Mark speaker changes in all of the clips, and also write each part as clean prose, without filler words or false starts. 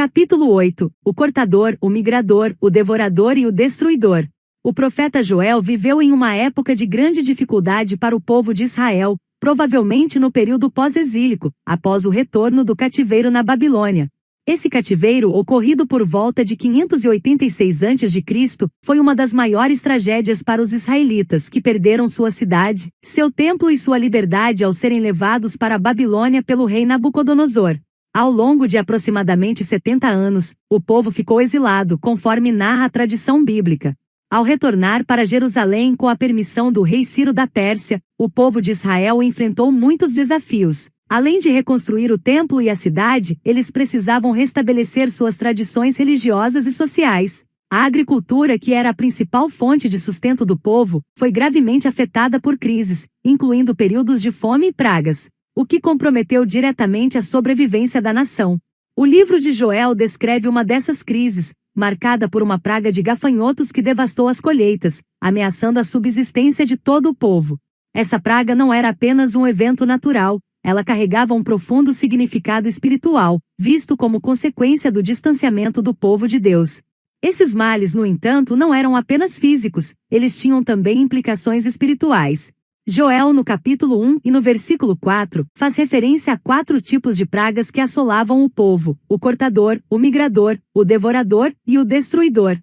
Speaker 1: Capítulo 8. O cortador, o migrador, o devorador e o destruidor. O profeta Joel viveu em uma época de grande dificuldade para o povo de Israel, provavelmente no período pós-exílico, após o retorno do cativeiro na Babilônia. Esse cativeiro, ocorrido por volta de 586 a.C., foi uma das maiores tragédias para os israelitas, que perderam sua cidade, seu templo e sua liberdade ao serem levados para a Babilônia pelo rei Nabucodonosor. Ao longo de aproximadamente 70 anos, o povo ficou exilado, conforme narra a tradição bíblica. Ao retornar para Jerusalém com a permissão do rei Ciro da Pérsia, o povo de Israel enfrentou muitos desafios. Além de reconstruir o templo e a cidade, eles precisavam restabelecer suas tradições religiosas e sociais. A agricultura, que era a principal fonte de sustento do povo, foi gravemente afetada por crises, incluindo períodos de fome e pragas, o que comprometeu diretamente a sobrevivência da nação. O livro de Joel descreve uma dessas crises, marcada por uma praga de gafanhotos que devastou as colheitas, ameaçando a subsistência de todo o povo. Essa praga não era apenas um evento natural, ela carregava um profundo significado espiritual, visto como consequência do distanciamento do povo de Deus. Esses males, no entanto, não eram apenas físicos, eles tinham também implicações espirituais. Joel, no capítulo 1 e no versículo 4, faz referência a 4 tipos de pragas que assolavam o povo: o cortador, o migrador, o devorador e o destruidor.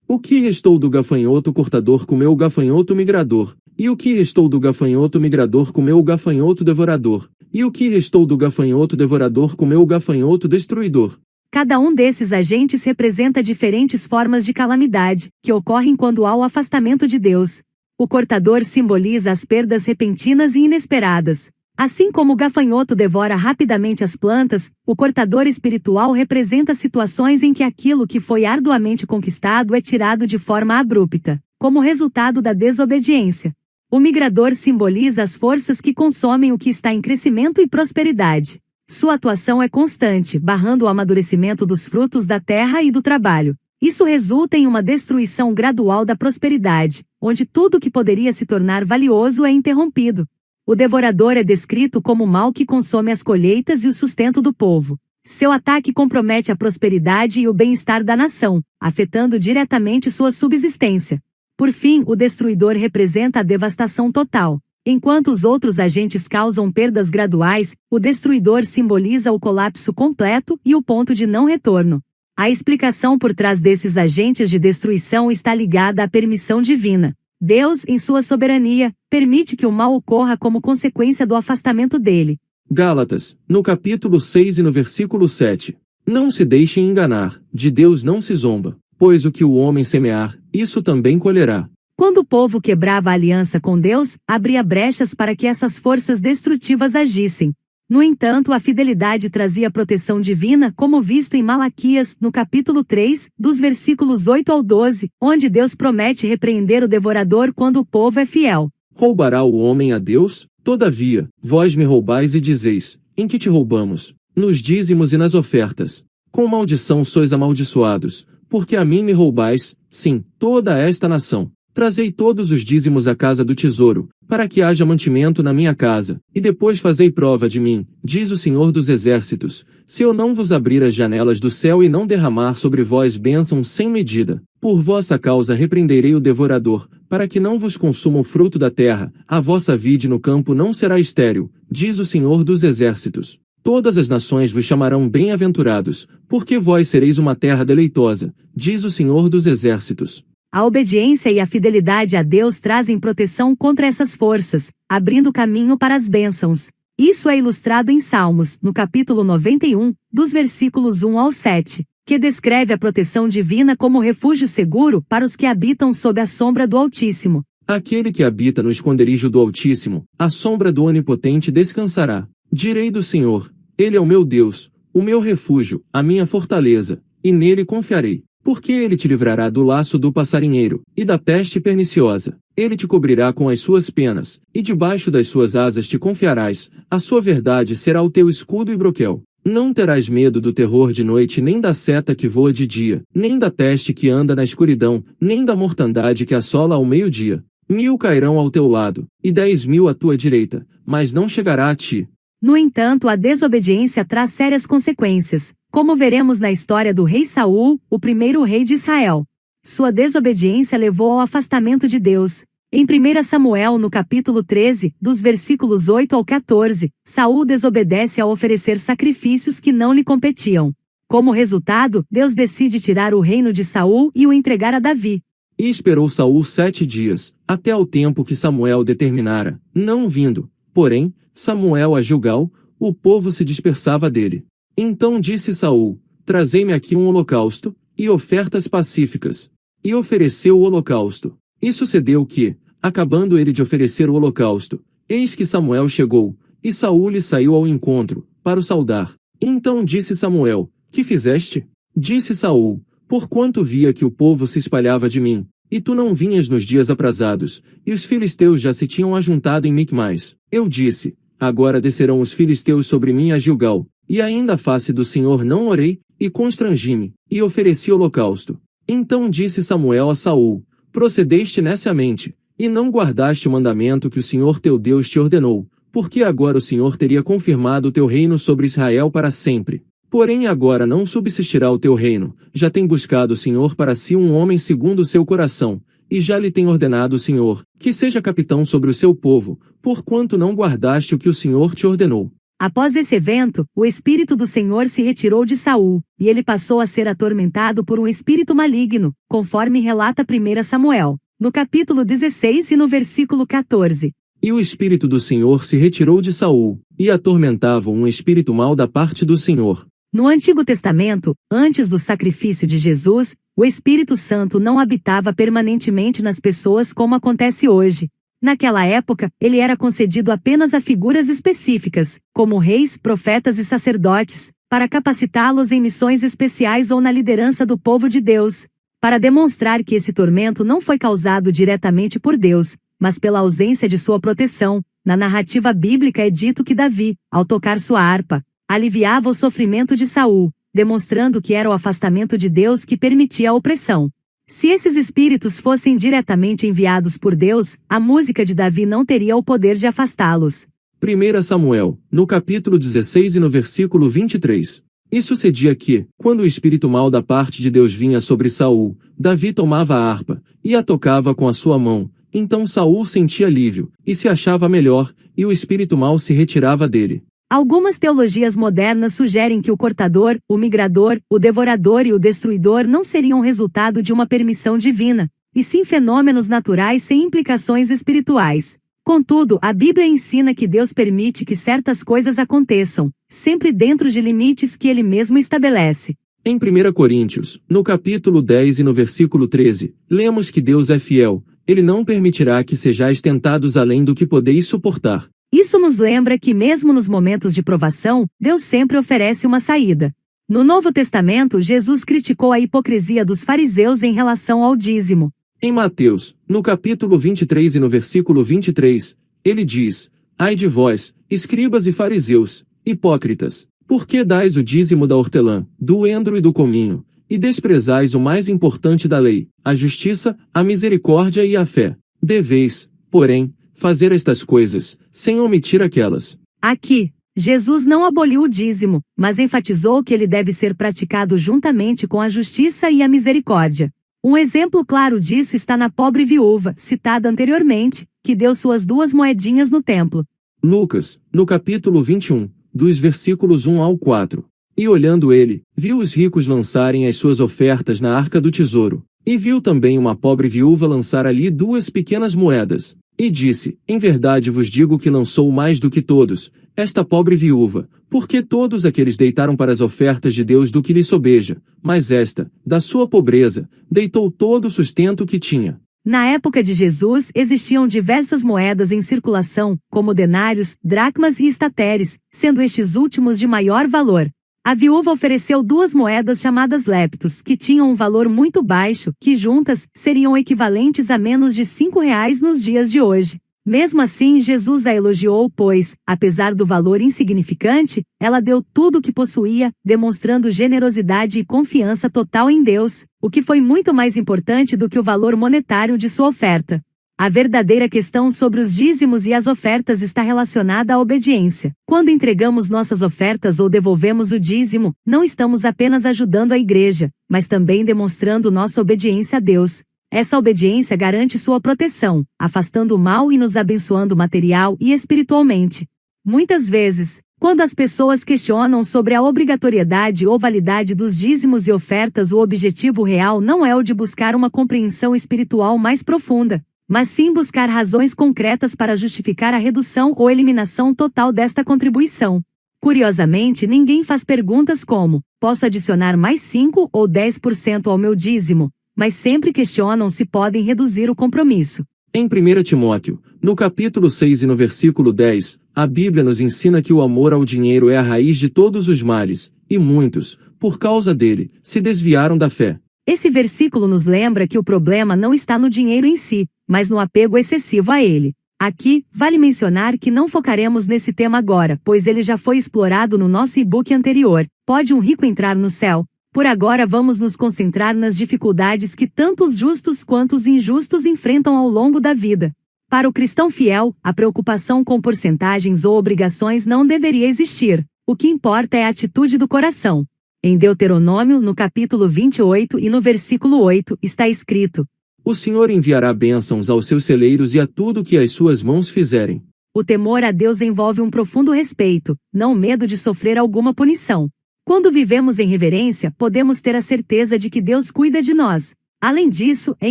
Speaker 2: O que restou do gafanhoto cortador comeu o gafanhoto migrador, e o que restou do gafanhoto migrador comeu o gafanhoto devorador, e o que restou do gafanhoto devorador comeu o gafanhoto destruidor.
Speaker 1: Cada um desses agentes representa diferentes formas de calamidade, que ocorrem quando há o afastamento de Deus. O cortador simboliza as perdas repentinas e inesperadas. Assim como o gafanhoto devora rapidamente as plantas, o cortador espiritual representa situações em que aquilo que foi arduamente conquistado é tirado de forma abrupta, como resultado da desobediência. O migrador simboliza as forças que consomem o que está em crescimento e prosperidade. Sua atuação é constante, barrando o amadurecimento dos frutos da terra e do trabalho. Isso resulta em uma destruição gradual da prosperidade, onde tudo que poderia se tornar valioso é interrompido. O devorador é descrito como o mal que consome as colheitas e o sustento do povo. Seu ataque compromete a prosperidade e o bem-estar da nação, afetando diretamente sua subsistência. Por fim, o destruidor representa a devastação total. Enquanto os outros agentes causam perdas graduais, o destruidor simboliza o colapso completo e o ponto de não retorno. A explicação por trás desses agentes de destruição está ligada à permissão divina. Deus, em sua soberania, permite que o mal ocorra como consequência do afastamento dele.
Speaker 2: Gálatas, no capítulo 6 e no versículo 7. Não se deixem enganar, de Deus não se zomba, pois o que o homem semear, isso também colherá.
Speaker 1: Quando o povo quebrava a aliança com Deus, abria brechas para que essas forças destrutivas agissem. No entanto, a fidelidade trazia proteção divina, como visto em Malaquias, no capítulo 3, dos versículos 8 ao 12, onde Deus promete repreender o devorador quando o povo é fiel.
Speaker 2: Roubará o homem a Deus? Todavia, vós me roubais e dizeis: em que te roubamos? Nos dízimos e nas ofertas. Com maldição sois amaldiçoados, porque a mim me roubais, sim, toda esta nação. Trazei todos os dízimos à casa do tesouro, para que haja mantimento na minha casa, e depois fazei prova de mim, diz o Senhor dos Exércitos, se eu não vos abrir as janelas do céu e não derramar sobre vós bênção sem medida. Por vossa causa repreenderei o devorador, para que não vos consuma o fruto da terra, a vossa vide no campo não será estéril, diz o Senhor dos Exércitos. Todas as nações vos chamarão bem-aventurados, porque vós sereis uma terra deleitosa, diz o Senhor dos Exércitos.
Speaker 1: A obediência e a fidelidade a Deus trazem proteção contra essas forças, abrindo caminho para as bênçãos. Isso é ilustrado em Salmos, no capítulo 91, dos versículos 1 ao 7, que descreve a proteção divina como refúgio seguro para os que habitam sob a sombra do Altíssimo.
Speaker 2: Aquele que habita no esconderijo do Altíssimo, à sombra do Onipotente descansará. Direi do Senhor: Ele é o meu Deus, o meu refúgio, a minha fortaleza, e nele confiarei. Porque ele te livrará do laço do passarinheiro, e da peste perniciosa. Ele te cobrirá com as suas penas, e debaixo das suas asas te confiarás, a sua verdade será o teu escudo e broquel. Não terás medo do terror de noite, nem da seta que voa de dia, nem da peste que anda na escuridão, nem da mortandade que assola ao meio-dia. 1000 cairão ao teu lado, e 10.000 à tua direita, mas não chegará a ti.
Speaker 1: No entanto, a desobediência traz sérias consequências, como veremos na história do rei Saul, o primeiro rei de Israel. Sua desobediência levou ao afastamento de Deus. Em 1 Samuel, no capítulo 13, dos versículos 8 ao 14, Saul desobedece ao oferecer sacrifícios que não lhe competiam. Como resultado, Deus decide tirar o reino de Saul e o entregar a Davi.
Speaker 2: E esperou Saul 7 dias, até ao tempo que Samuel determinara, não vindo, porém, Samuel a Gilgal, o povo se dispersava dele. Então disse Saul, trazei-me aqui um holocausto, e ofertas pacíficas. E ofereceu o holocausto. E sucedeu que, acabando ele de oferecer o holocausto, eis que Samuel chegou, e Saul lhe saiu ao encontro, para o saudar. Então disse Samuel, que fizeste? Disse Saul, porquanto via que o povo se espalhava de mim, e tu não vinhas nos dias aprazados, e os filisteus já se tinham ajuntado em Micmais. Eu disse, agora descerão os filisteus sobre mim a Gilgal, e ainda a face do Senhor não orei, e constrangi-me, e ofereci holocausto. Então disse Samuel a Saul, procedeste neciamente, e não guardaste o mandamento que o Senhor teu Deus te ordenou, porque agora o Senhor teria confirmado o teu reino sobre Israel para sempre. Porém agora não subsistirá o teu reino, já tem buscado o Senhor para si um homem segundo o seu coração, e já lhe tem ordenado o Senhor, que seja capitão sobre o seu povo, porquanto não guardaste o que o Senhor te ordenou.
Speaker 1: Após esse evento, o Espírito do Senhor se retirou de Saul, e ele passou a ser atormentado por um espírito maligno, conforme relata 1 Samuel, no capítulo 16 e no versículo 14.
Speaker 2: E o Espírito do Senhor se retirou de Saul, e atormentava um espírito mau da parte do Senhor.
Speaker 1: No Antigo Testamento, antes do sacrifício de Jesus, o Espírito Santo não habitava permanentemente nas pessoas como acontece hoje. Naquela época, ele era concedido apenas a figuras específicas, como reis, profetas e sacerdotes, para capacitá-los em missões especiais ou na liderança do povo de Deus. Para demonstrar que esse tormento não foi causado diretamente por Deus, mas pela ausência de sua proteção, na narrativa bíblica é dito que Davi, ao tocar sua harpa, aliviava o sofrimento de Saul, demonstrando que era o afastamento de Deus que permitia a opressão. Se esses espíritos fossem diretamente enviados por Deus, a música de Davi não teria o poder de afastá-los.
Speaker 2: 1 Samuel, no capítulo 16 e no versículo 23. E sucedia que, quando o espírito mau da parte de Deus vinha sobre Saul, Davi tomava a harpa, e a tocava com a sua mão, então Saul sentia alívio, e se achava melhor, e o espírito mau se retirava dele.
Speaker 1: Algumas teologias modernas sugerem que o cortador, o migrador, o devorador e o destruidor não seriam resultado de uma permissão divina, e sim fenômenos naturais sem implicações espirituais. Contudo, a Bíblia ensina que Deus permite que certas coisas aconteçam, sempre dentro de limites que Ele mesmo estabelece.
Speaker 2: Em 1 Coríntios, no capítulo 10 e no versículo 13, lemos que Deus é fiel, Ele não permitirá que sejais tentados além do que podeis suportar.
Speaker 1: Isso nos lembra que mesmo nos momentos de provação, Deus sempre oferece uma saída. No Novo Testamento, Jesus criticou a hipocrisia dos fariseus em relação ao dízimo.
Speaker 2: Em Mateus, no capítulo 23 e no versículo 23, ele diz, ai de vós, escribas e fariseus, hipócritas, por que dais o dízimo da hortelã, do endro e do cominho, e desprezais o mais importante da lei, a justiça, a misericórdia e a fé? Deveis, porém, fazer estas coisas, sem omitir aquelas.
Speaker 1: Aqui, Jesus não aboliu o dízimo, mas enfatizou que ele deve ser praticado juntamente com a justiça e a misericórdia. Um exemplo claro disso está na pobre viúva, citada anteriormente, que deu suas 2 moedinhas no templo.
Speaker 2: Lucas, no capítulo 21, dos versículos 1 ao 4. E olhando ele, viu os ricos lançarem as suas ofertas na arca do tesouro, e viu também uma pobre viúva lançar ali 2 pequenas moedas. E disse, em verdade vos digo que lançou mais do que todos, esta pobre viúva, porque todos aqueles deitaram para as ofertas de Deus do que lhe sobeja, mas esta, da sua pobreza, deitou todo o sustento que tinha.
Speaker 1: Na época de Jesus existiam diversas moedas em circulação, como denários, dracmas e estateres, sendo estes últimos de maior valor. A viúva ofereceu 2 moedas chamadas leptos, que tinham um valor muito baixo, que juntas, seriam equivalentes a menos de R$5 nos dias de hoje. Mesmo assim, Jesus a elogiou pois, apesar do valor insignificante, ela deu tudo o que possuía, demonstrando generosidade e confiança total em Deus, o que foi muito mais importante do que o valor monetário de sua oferta. A verdadeira questão sobre os dízimos e as ofertas está relacionada à obediência. Quando entregamos nossas ofertas ou devolvemos o dízimo, não estamos apenas ajudando a igreja, mas também demonstrando nossa obediência a Deus. Essa obediência garante sua proteção, afastando o mal e nos abençoando material e espiritualmente. Muitas vezes, quando as pessoas questionam sobre a obrigatoriedade ou validade dos dízimos e ofertas, o objetivo real não é o de buscar uma compreensão espiritual mais profunda, mas sim buscar razões concretas para justificar a redução ou eliminação total desta contribuição. Curiosamente, ninguém faz perguntas como: posso adicionar mais 5 ou 10% ao meu dízimo? Mas sempre questionam se podem reduzir o compromisso.
Speaker 2: Em 1 Timóteo, no capítulo 6 e no versículo 10, a Bíblia nos ensina que o amor ao dinheiro é a raiz de todos os males, e muitos, por causa dele, se desviaram da fé.
Speaker 1: Esse versículo nos lembra que o problema não está no dinheiro em si, mas no apego excessivo a ele. Aqui, vale mencionar que não focaremos nesse tema agora, pois ele já foi explorado no nosso e-book anterior, Pode um Rico Entrar no Céu? Por agora vamos nos concentrar nas dificuldades que tanto os justos quanto os injustos enfrentam ao longo da vida. Para o cristão fiel, a preocupação com porcentagens ou obrigações não deveria existir. O que importa é a atitude do coração. Em Deuteronômio, no capítulo 28 e no versículo 8, está escrito:
Speaker 2: O Senhor enviará bênçãos aos seus celeiros e a tudo que as suas mãos fizerem.
Speaker 1: O temor a Deus envolve um profundo respeito, não medo de sofrer alguma punição. Quando vivemos em reverência, podemos ter a certeza de que Deus cuida de nós. Além disso, é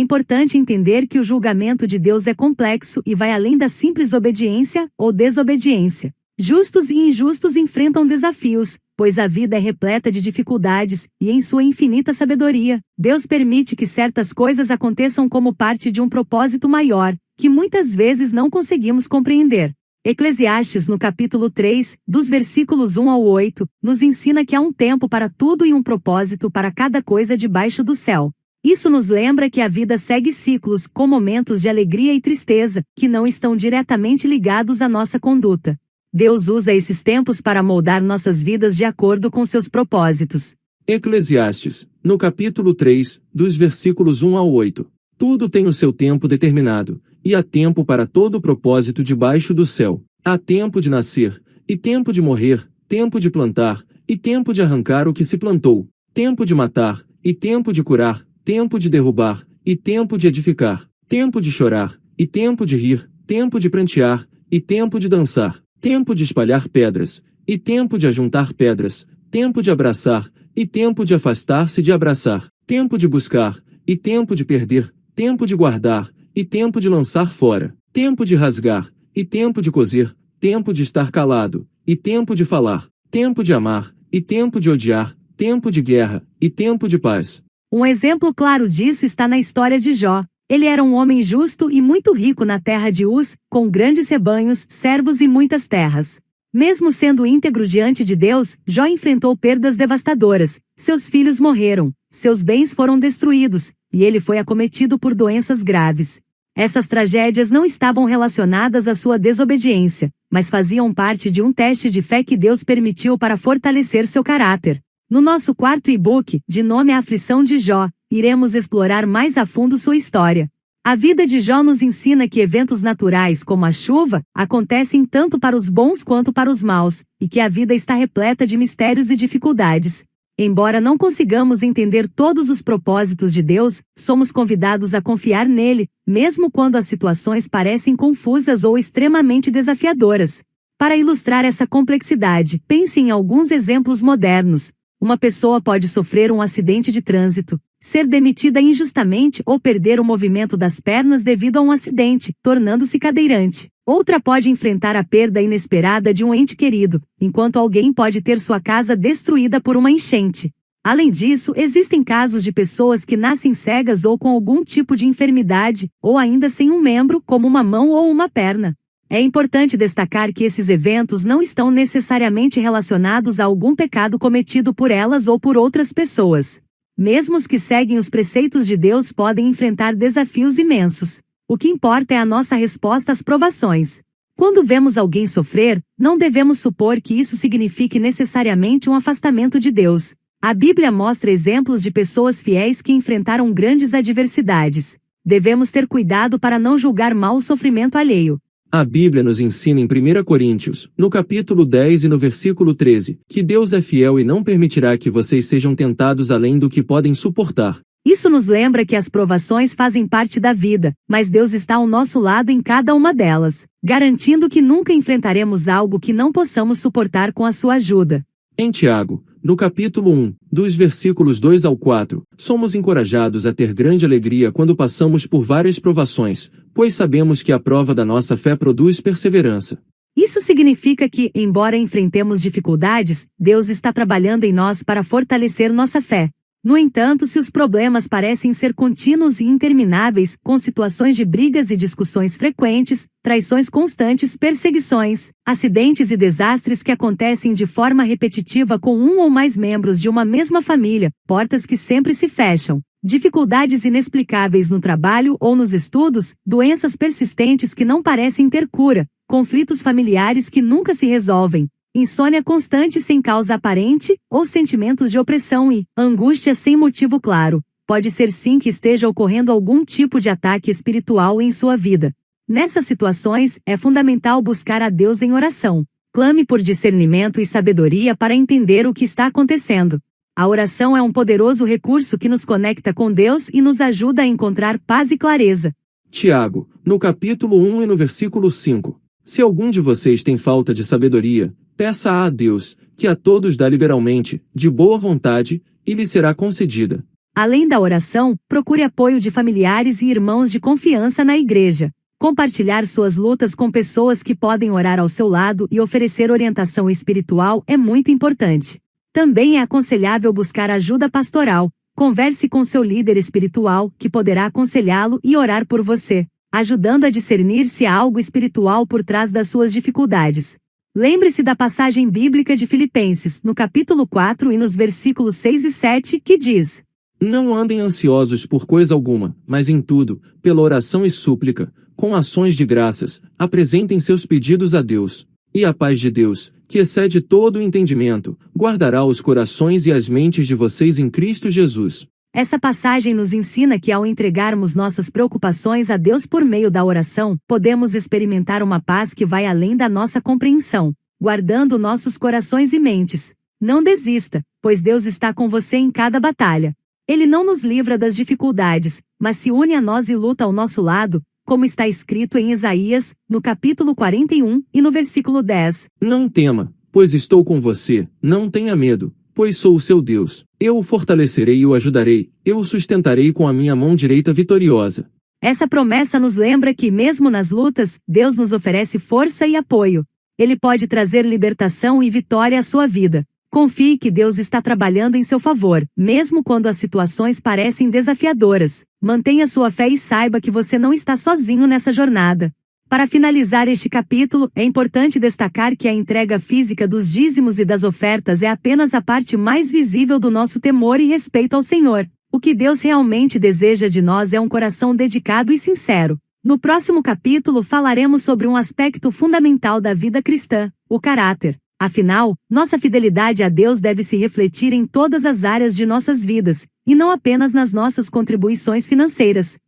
Speaker 1: importante entender que o julgamento de Deus é complexo e vai além da simples obediência ou desobediência. Justos e injustos enfrentam desafios, pois a vida é repleta de dificuldades, e em sua infinita sabedoria, Deus permite que certas coisas aconteçam como parte de um propósito maior, que muitas vezes não conseguimos compreender. Eclesiastes, no capítulo 3, dos versículos 1 ao 8, nos ensina que há um tempo para tudo e um propósito para cada coisa debaixo do céu. Isso nos lembra que a vida segue ciclos, com momentos de alegria e tristeza, que não estão diretamente ligados à nossa conduta. Deus usa esses tempos para moldar nossas vidas de acordo com seus propósitos.
Speaker 2: Eclesiastes, no capítulo 3, dos versículos 1 ao 8. Tudo tem o seu tempo determinado, e há tempo para todo o propósito debaixo do céu. Há tempo de nascer, e tempo de morrer, tempo de plantar, e tempo de arrancar o que se plantou, tempo de matar, e tempo de curar, tempo de derrubar, e tempo de edificar, tempo de chorar, e tempo de rir, tempo de prantear, e tempo de dançar, tempo de espalhar pedras, e tempo de ajuntar pedras, tempo de abraçar, e tempo de afastar-se de abraçar, tempo de buscar, e tempo de perder, tempo de guardar, e tempo de lançar fora, tempo de rasgar, e tempo de coser, tempo de estar calado, e tempo de falar, tempo de amar, e tempo de odiar, tempo de guerra, e tempo de paz.
Speaker 1: Um exemplo claro disso está na história de Jó. Ele era um homem justo e muito rico na terra de Uz, com grandes rebanhos, servos e muitas terras. Mesmo sendo íntegro diante de Deus, Jó enfrentou perdas devastadoras. Seus filhos morreram, seus bens foram destruídos, e ele foi acometido por doenças graves. Essas tragédias não estavam relacionadas à sua desobediência, mas faziam parte de um teste de fé que Deus permitiu para fortalecer seu caráter. No nosso quarto e-book, de nome A Aflição de Jó, iremos explorar mais a fundo sua história. A vida de Jó nos ensina que eventos naturais como a chuva acontecem tanto para os bons quanto para os maus, e que a vida está repleta de mistérios e dificuldades. Embora não consigamos entender todos os propósitos de Deus, somos convidados a confiar nele, mesmo quando as situações parecem confusas ou extremamente desafiadoras. Para ilustrar essa complexidade, pense em alguns exemplos modernos. Uma pessoa pode sofrer um acidente de trânsito, ser demitida injustamente ou perder o movimento das pernas devido a um acidente, tornando-se cadeirante. Outra pode enfrentar a perda inesperada de um ente querido, enquanto alguém pode ter sua casa destruída por uma enchente. Além disso, existem casos de pessoas que nascem cegas ou com algum tipo de enfermidade, ou ainda sem um membro, como uma mão ou uma perna. É importante destacar que esses eventos não estão necessariamente relacionados a algum pecado cometido por elas ou por outras pessoas. Mesmo os que seguem os preceitos de Deus podem enfrentar desafios imensos. O que importa é a nossa resposta às provações. Quando vemos alguém sofrer, não devemos supor que isso signifique necessariamente um afastamento de Deus. A Bíblia mostra exemplos de pessoas fiéis que enfrentaram grandes adversidades. Devemos ter cuidado para não julgar mal o sofrimento alheio.
Speaker 2: A Bíblia nos ensina em 1 Coríntios, no capítulo 10 e no versículo 13, que Deus é fiel e não permitirá que vocês sejam tentados além do que podem suportar.
Speaker 1: Isso nos lembra que as provações fazem parte da vida, mas Deus está ao nosso lado em cada uma delas, garantindo que nunca enfrentaremos algo que não possamos suportar com a sua ajuda.
Speaker 2: Em Tiago, no capítulo 1, dos versículos 2 ao 4, somos encorajados a ter grande alegria quando passamos por várias provações, pois sabemos que a prova da nossa fé produz perseverança.
Speaker 1: Isso significa que, embora enfrentemos dificuldades, Deus está trabalhando em nós para fortalecer nossa fé. No entanto, se os problemas parecem ser contínuos e intermináveis, com situações de brigas e discussões frequentes, traições constantes, perseguições, acidentes e desastres que acontecem de forma repetitiva com um ou mais membros de uma mesma família, portas que sempre se fecham, dificuldades inexplicáveis no trabalho ou nos estudos, doenças persistentes que não parecem ter cura, conflitos familiares que nunca se resolvem, insônia constante sem causa aparente, ou sentimentos de opressão e angústia sem motivo claro, pode ser sim que esteja ocorrendo algum tipo de ataque espiritual em sua vida. Nessas situações, é fundamental buscar a Deus em oração. Clame por discernimento e sabedoria para entender o que está acontecendo. A oração é um poderoso recurso que nos conecta com Deus e nos ajuda a encontrar paz e clareza.
Speaker 2: Tiago, no capítulo 1 e no versículo 5. Se algum de vocês tem falta de sabedoria, peça a Deus, que a todos dá liberalmente, de boa vontade, e lhe será concedida.
Speaker 1: Além da oração, procure apoio de familiares e irmãos de confiança na igreja. Compartilhar suas lutas com pessoas que podem orar ao seu lado e oferecer orientação espiritual é muito importante. Também é aconselhável buscar ajuda pastoral. Converse com seu líder espiritual, que poderá aconselhá-lo e orar por você, ajudando a discernir se há algo espiritual por trás das suas dificuldades. Lembre-se da passagem bíblica de Filipenses, no capítulo 4 e nos versículos 6 e 7, que diz:
Speaker 2: Não andem ansiosos por coisa alguma, mas em tudo, pela oração e súplica, com ações de graças, apresentem seus pedidos a Deus. E a paz de Deus, que excede todo o entendimento, guardará os corações e as mentes de vocês em Cristo Jesus.
Speaker 1: Essa passagem nos ensina que ao entregarmos nossas preocupações a Deus por meio da oração, podemos experimentar uma paz que vai além da nossa compreensão, guardando nossos corações e mentes. Não desista, pois Deus está com você em cada batalha. Ele não nos livra das dificuldades, mas se une a nós e luta ao nosso lado, como está escrito em Isaías, no capítulo 41 e no versículo 10.
Speaker 2: Não tema, pois estou com você, não tenha medo, pois sou o seu Deus. Eu o fortalecerei e o ajudarei, eu o sustentarei com a minha mão direita vitoriosa.
Speaker 1: Essa promessa nos lembra que, mesmo nas lutas, Deus nos oferece força e apoio. Ele pode trazer libertação e vitória à sua vida. Confie que Deus está trabalhando em seu favor, mesmo quando as situações parecem desafiadoras. Mantenha sua fé e saiba que você não está sozinho nessa jornada. Para finalizar este capítulo, é importante destacar que a entrega física dos dízimos e das ofertas é apenas a parte mais visível do nosso temor e respeito ao Senhor. O que Deus realmente deseja de nós é um coração dedicado e sincero. No próximo capítulo falaremos sobre um aspecto fundamental da vida cristã, o caráter. Afinal, nossa fidelidade a Deus deve se refletir em todas as áreas de nossas vidas, e não apenas nas nossas contribuições financeiras.